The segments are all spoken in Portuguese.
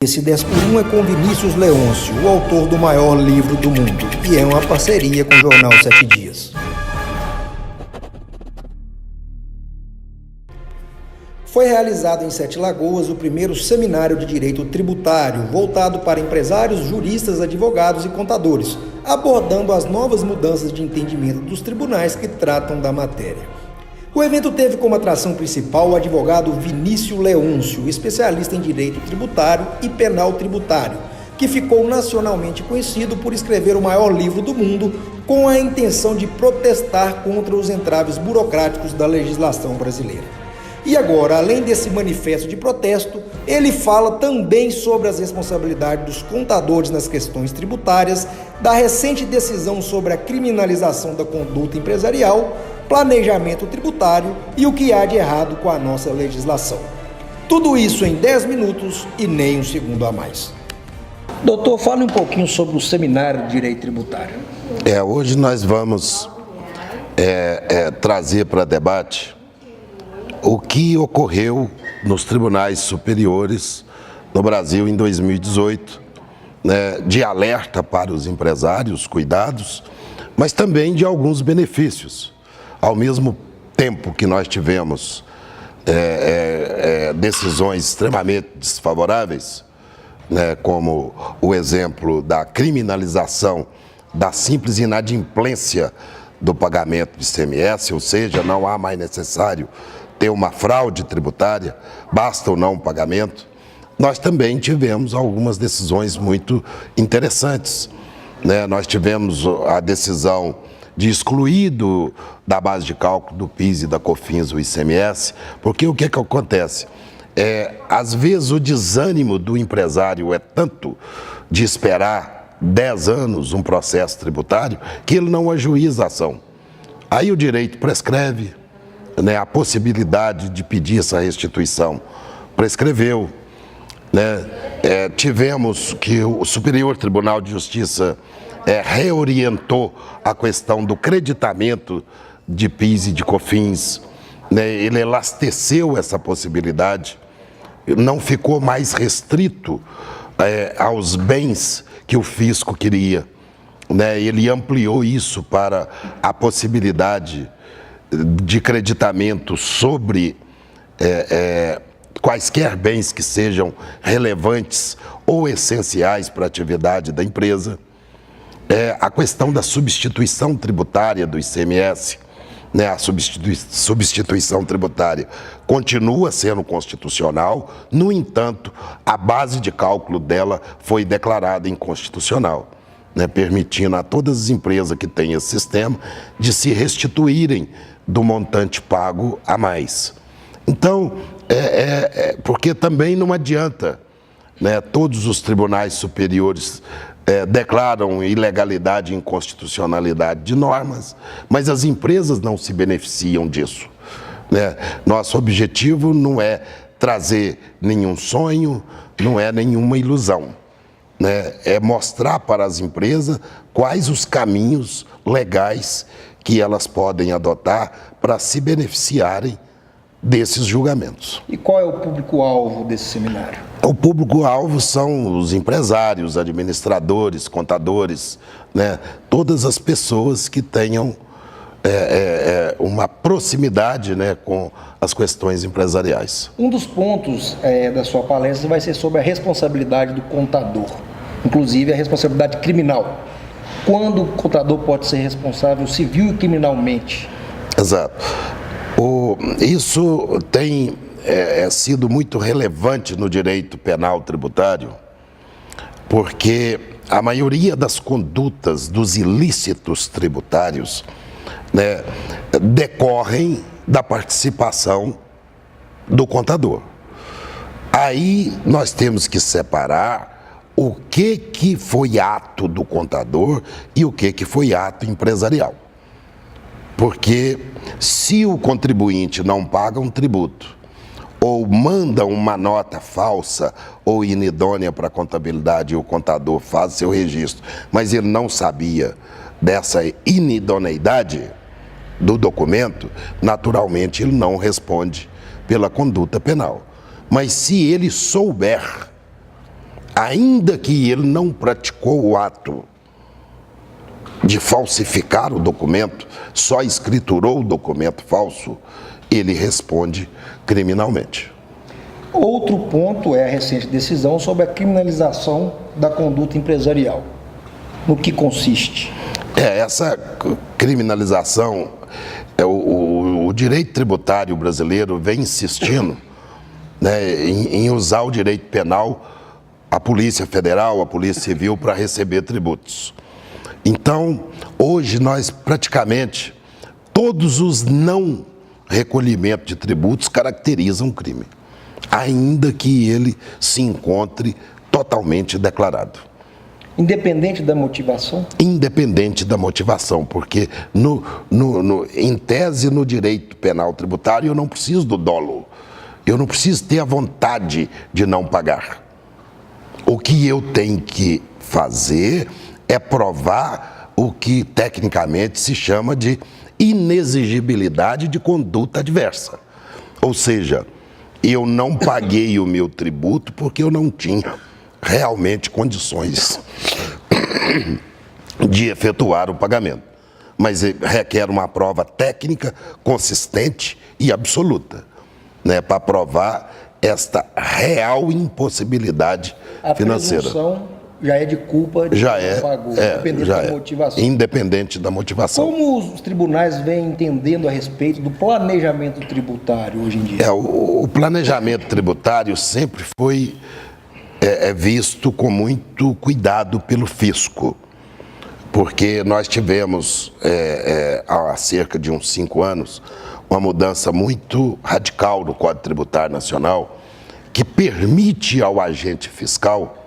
Esse 10 por 1 é com Vinícius Leôncio, o autor do maior livro do mundo, e é uma parceria com o jornal 7 Dias. Foi realizado em Sete Lagoas o primeiro seminário de direito tributário, voltado para empresários, juristas, advogados e contadores, abordando as novas mudanças de entendimento dos tribunais que tratam da matéria. O evento teve como atração principal o advogado Vinícius Leôncio, especialista em direito tributário e penal tributário, que ficou nacionalmente conhecido por escrever o maior livro do mundo com a intenção de protestar contra os entraves burocráticos da legislação brasileira. E agora, além desse manifesto de protesto, ele fala também sobre as responsabilidades dos contadores nas questões tributárias, da recente decisão sobre a criminalização da conduta empresarial, planejamento tributário e o que há de errado com a nossa legislação. Tudo isso em 10 minutos e nem um segundo a mais. Doutor, fale um pouquinho sobre o seminário de direito tributário. Hoje nós vamos trazer para debate o que ocorreu nos tribunais superiores no Brasil em 2018, de alerta para os empresários, cuidados, mas também de alguns benefícios. Ao mesmo tempo que nós tivemos decisões extremamente desfavoráveis, como o exemplo da criminalização da simples inadimplência do pagamento de ICMS, ou seja, não há mais necessário ter uma fraude tributária, basta o não pagamento. Nós também tivemos algumas decisões muito interessantes. Nós tivemos a decisão de excluir da base de cálculo do PIS e da COFINS o ICMS, porque o que acontece? Às vezes o desânimo do empresário é tanto de esperar 10 anos um processo tributário que ele não ajuiza a ação. Aí o direito prescreve, a possibilidade de pedir essa restituição prescreveu. Tivemos que o Superior Tribunal de Justiça reorientou a questão do creditamento de PIS e de COFINS, ele elasteceu essa possibilidade, não ficou mais restrito aos bens que o fisco queria, ele ampliou isso para a possibilidade de creditamento sobre quaisquer bens que sejam relevantes ou essenciais para a atividade da empresa. A questão da substituição tributária do ICMS, a substituição tributária continua sendo constitucional, no entanto, a base de cálculo dela foi declarada inconstitucional, permitindo a todas as empresas que têm esse sistema de se restituírem do montante pago a mais. Então, porque também não adianta, todos os tribunais superiores declaram ilegalidade e inconstitucionalidade de normas, mas as empresas não se beneficiam disso. Nosso objetivo não é trazer nenhum sonho, não é nenhuma ilusão. É mostrar para as empresas quais os caminhos legais que elas podem adotar para se beneficiarem desses julgamentos. E qual é o público-alvo desse seminário? O público-alvo são os empresários, administradores, contadores, todas as pessoas que tenham uma proximidade com as questões empresariais. Um dos pontos da sua palestra vai ser sobre a responsabilidade do contador, inclusive a responsabilidade criminal. Quando o contador pode ser responsável civil e criminalmente? Exato. Isso tem sido muito relevante no direito penal tributário, porque a maioria das condutas dos ilícitos tributários decorrem da participação do contador. Aí nós temos que separar o que foi ato do contador e o que foi ato empresarial. Porque se o contribuinte não paga um tributo, ou manda uma nota falsa ou inidônea para a contabilidade e o contador faz seu registro, mas ele não sabia dessa inidoneidade do documento, naturalmente ele não responde pela conduta penal. Mas se ele souber ainda que ele não praticou o ato de falsificar o documento, só escriturou o documento falso, ele responde criminalmente. Outro ponto é a recente decisão sobre a criminalização da conduta empresarial. No que consiste? Essa criminalização, o direito tributário brasileiro vem insistindo, né, em usar o direito penal, a Polícia Federal, a Polícia Civil, para receber tributos. Então, hoje nós praticamente, todos os não recolhimentos de tributos caracterizam crime, ainda que ele se encontre totalmente declarado. Independente da motivação? Independente da motivação, porque em tese no direito penal tributário eu não preciso do dolo, eu não preciso ter a vontade de não pagar. O que eu tenho que fazer é provar o que tecnicamente se chama de inexigibilidade de conduta adversa. Ou seja, eu não paguei o meu tributo porque eu não tinha realmente condições de efetuar o pagamento. Mas requer uma prova técnica, consistente e absoluta, né, para provar esta real impossibilidade financeira. A presunção já é de culpa de quem pagou, independente da motivação. Independente da motivação. Como os tribunais vêm entendendo a respeito do planejamento tributário hoje em dia? O planejamento tributário sempre foi visto com muito cuidado pelo fisco, porque nós tivemos, há cerca de uns 5 anos, uma mudança muito radical no Código Tributário Nacional, que permite ao agente fiscal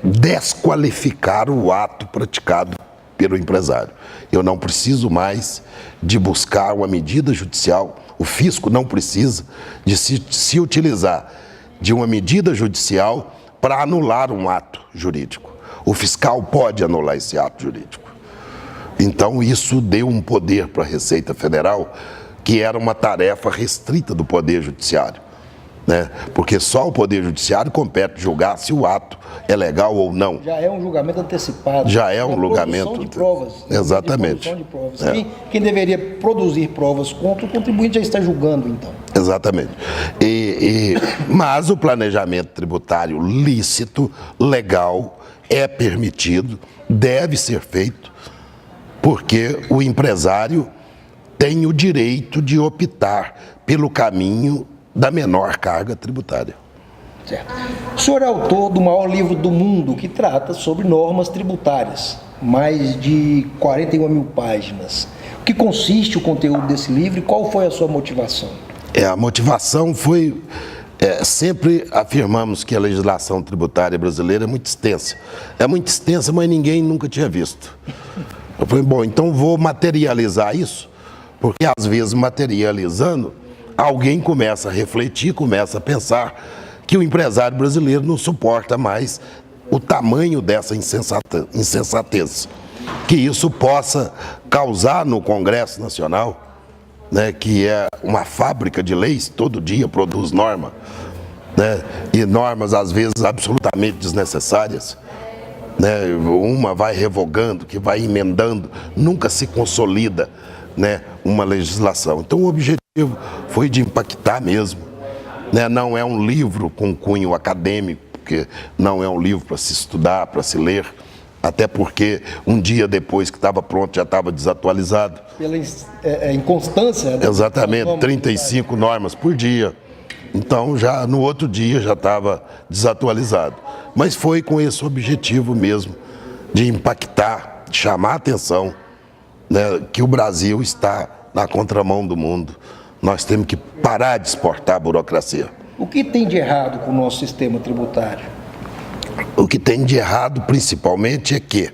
desqualificar o ato praticado pelo empresário. Eu não preciso mais de buscar uma medida judicial, o fisco não precisa de se utilizar de uma medida judicial para anular um ato jurídico. O fiscal pode anular esse ato jurídico. Então, isso deu um poder para a Receita Federal, que era uma tarefa restrita do Poder Judiciário, né? Porque só o Poder Judiciário compete julgar se o ato é legal ou não. Já é um julgamento antecipado. Já é um julgamento. Produção de provas. Exatamente. De provas. Quem deveria produzir provas contra o contribuinte já está julgando, então. Exatamente. Mas o planejamento tributário lícito, legal, é permitido, deve ser feito, porque o empresário tem o direito de optar pelo caminho da menor carga tributária. Certo. O senhor é autor do maior livro do mundo que trata sobre normas tributárias, mais de 41 mil páginas. O que consiste o conteúdo desse livro e qual foi a sua motivação? A motivação foi, sempre afirmamos que a legislação tributária brasileira é muito extensa. É muito extensa, mas ninguém nunca tinha visto. Eu falei, bom, então vou materializar isso, porque às vezes materializando, alguém começa a refletir, começa a pensar que o empresário brasileiro não suporta mais o tamanho dessa insensatez. Que isso possa causar no Congresso Nacional, né, que é uma fábrica de leis, todo dia produz norma, né, e normas às vezes absolutamente desnecessárias, né, uma vai revogando, que vai emendando, nunca se consolida, né, uma legislação. Então o objetivo foi de impactar mesmo, né, não é um livro com cunho acadêmico, porque não é um livro para se estudar, para se ler, até porque um dia depois que estava pronto já estava desatualizado. Pela inconstância. Exatamente, 35 normas por dia. Então, já no outro dia já estava desatualizado. Mas foi com esse objetivo mesmo, de impactar, de chamar a atenção, né, que o Brasil está na contramão do mundo. Nós temos que parar de exportar a burocracia. O que tem de errado com o nosso sistema tributário? O que tem de errado, principalmente, é que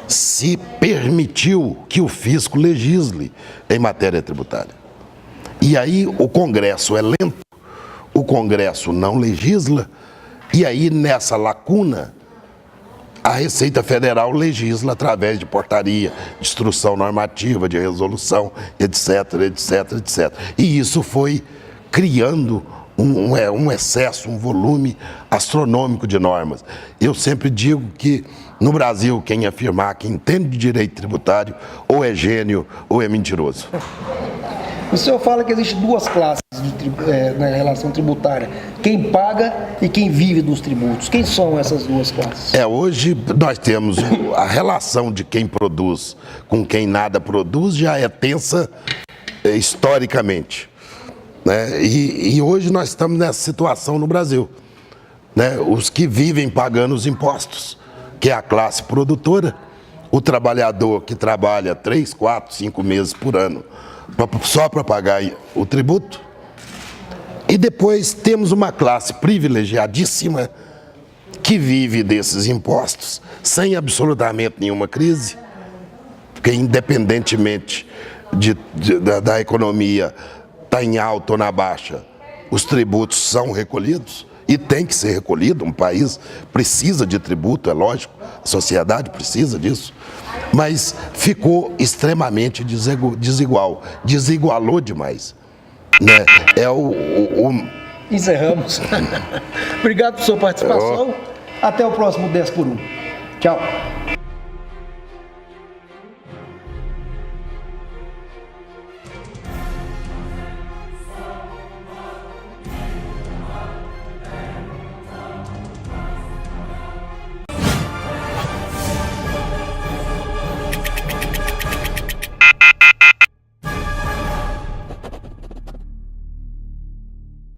se permitiu que o fisco legisle em matéria tributária. E aí o Congresso é lento, o Congresso não legisla, e aí nessa lacuna a Receita Federal legisla através de portaria, de instrução normativa, de resolução, etc, etc, etc. E isso foi criando um excesso, um volume astronômico de normas. Eu sempre digo que no Brasil, quem afirmar que entende de direito tributário ou é gênio ou é mentiroso. O senhor fala que existem duas classes na relação tributária, quem paga e quem vive dos tributos. Quem são essas duas classes? Hoje nós temos a relação de quem produz com quem nada produz já é tensa historicamente. Né? E hoje nós estamos nessa situação no Brasil. Né? Os que vivem pagando os impostos, que é a classe produtora, o trabalhador que trabalha 3, 4, 5 meses por ano só para pagar o tributo. E depois temos uma classe privilegiadíssima que vive desses impostos sem absolutamente nenhuma crise, porque independentemente da economia estar em alta ou na baixa, os tributos são recolhidos e tem que ser recolhido. Um país precisa de tributo, é lógico, a sociedade precisa disso, mas ficou extremamente desigual, desigualou demais. Né? Encerramos. Obrigado por sua participação. Até o próximo 10 por 1. Tchau.